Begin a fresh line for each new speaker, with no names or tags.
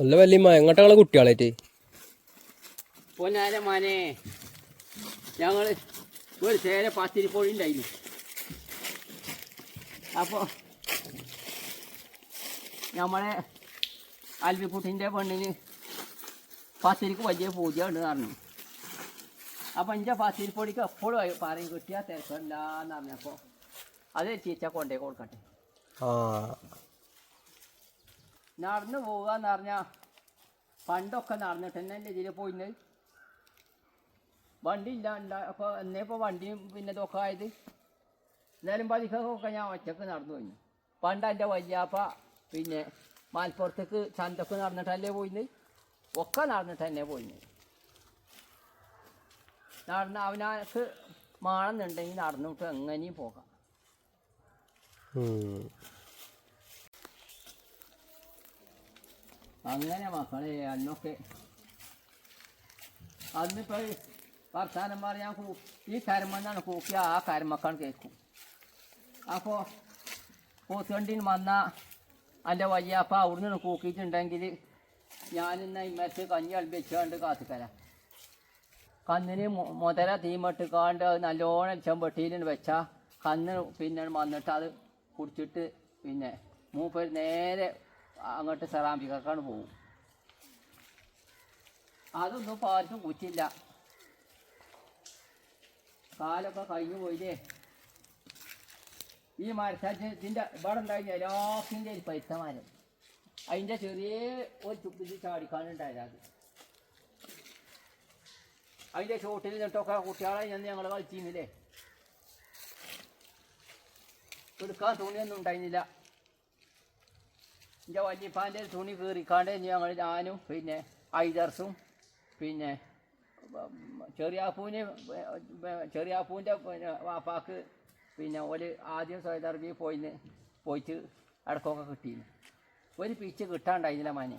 അല്ല വല്യമ്മ എങ്ങോട്ടാ കുട്ടികളായിട്ട്
പൊന്നാര മാനെ ഞങ്ങൾ ഒരു ചേര പത്തിരിപ്പൊടി ഉണ്ടായിരുന്നു. അപ്പോൾ നമ്മളെ അൽവിക്കുട്ടിൻ്റെ പെണ്ണിന് പത്തിരിക്ക് വലിയ പൂജ ഉണ്ടെന്ന് പറഞ്ഞു. അപ്പം എൻ്റെ പത്തിരിപ്പൊടിക്ക് എപ്പോഴും പറയും കിട്ടിയാൽ തിരക്കില്ലാന്ന് പറഞ്ഞപ്പോൾ അത് ചീച്ച കൊണ്ടേ കൊടുക്കട്ടെ. നടന്നു പോവുക എന്ന് പറഞ്ഞാൽ പണ്ടൊക്കെ നടന്നിട്ട് തന്നെ എൻ്റെ ഇതിൽ പോയിന്ന് വണ്ടി ഇല്ല. അപ്പോൾ എന്നേപ്പോൾ വണ്ടിയും പിന്നെ ഇതൊക്കെ ആയത് എന്നാലും പതിക്കൊക്കെ ഞാൻ ഒറ്റക്ക് നടന്നു പോയി. പണ്ട് എൻ്റെ വല്യാപ്പ പിന്നെ മലപ്പുറത്തേക്ക് ചന്തക്ക് നടന്നിട്ടല്ലേ പോയിന്ന്, ഒക്കെ നടന്നിട്ട് തന്നെ പോയിന്ന്. നടന്ന് അവനക്ക് മാണെന്നുണ്ടെങ്കിൽ നടന്നിട്ട് എങ്ങനെയും പോകാം. അങ്ങനെ മക്കളെ അന്നൊക്കെ അന്നിപ്പോൾ വർത്താനന്മാർ ഞാൻ ഈ കരമെന്നാണ് കൂക്കി ആ കരമക്കാണ് കേൾക്കും. അപ്പോൾ പോത്തുവണ്ടിന് വന്നാൽ എൻ്റെ വയ്യാപ്പ അവിടുന്ന് കൂക്കിയിട്ടുണ്ടെങ്കിൽ ഞാനിന്ന് ഇമ്മത്ത് കഞ്ഞി അൾപ്പിച്ചുകൊണ്ട് കാത്തിക്കല. കന്നിന് മുതല തീമട്ടിക്കാണ്ട് അത് നല്ലോണം ചെമ്പട്ടിയിൽ വെച്ചാൽ കന്ന് പിന്നെ വന്നിട്ട് അത് കുടിച്ചിട്ട് പിന്നെ മൂപ്പര് നേരെ അങ്ങോട്ട് സെറാമ്പിക്കാണ് പോകും. അതൊന്നും ഇപ്പോൾ ആർക്കും കുറ്റില്ല. കാലൊക്കെ കഴിഞ്ഞു പോയില്ലേ. ഈ മരച്ചാറ്റ് ഇതിൻ്റെ ഇവിടെ ഉണ്ടായി എല്ലാത്തിൻ്റെ ഒരു പൈത്തമാരം അതിൻ്റെ ചെറിയ ഒരു ചുപ്പിച്ച് ചാടിക്കാനുണ്ടായത്. അത് അതിൻ്റെ ചോട്ടിൽ നിന്നിട്ടൊക്കെ കുട്ടികളെ ചെന്ന് ഞങ്ങൾ കളിച്ചിരുന്നില്ലേ. എടുക്കാൻ തുണിയൊന്നും ഉണ്ടായിരുന്നില്ല. എൻ്റെ വല്യപ്പാൻ്റെ തുണി കീറിക്കാണ്ട് ഞാനും പിന്നെ ഐദർസും പിന്നെ ചെറിയാപ്പൂവിൻ്റെ വാപ്പാക്ക് പിന്നെ ഒരു ആദ്യം സൈദർബി പോയിട്ട് ഇടക്കൊക്കെ കിട്ടിയിരുന്നു. ഒരു പിച്ച് കിട്ടാണ്ടായിരുന്നില്ല മാനെ.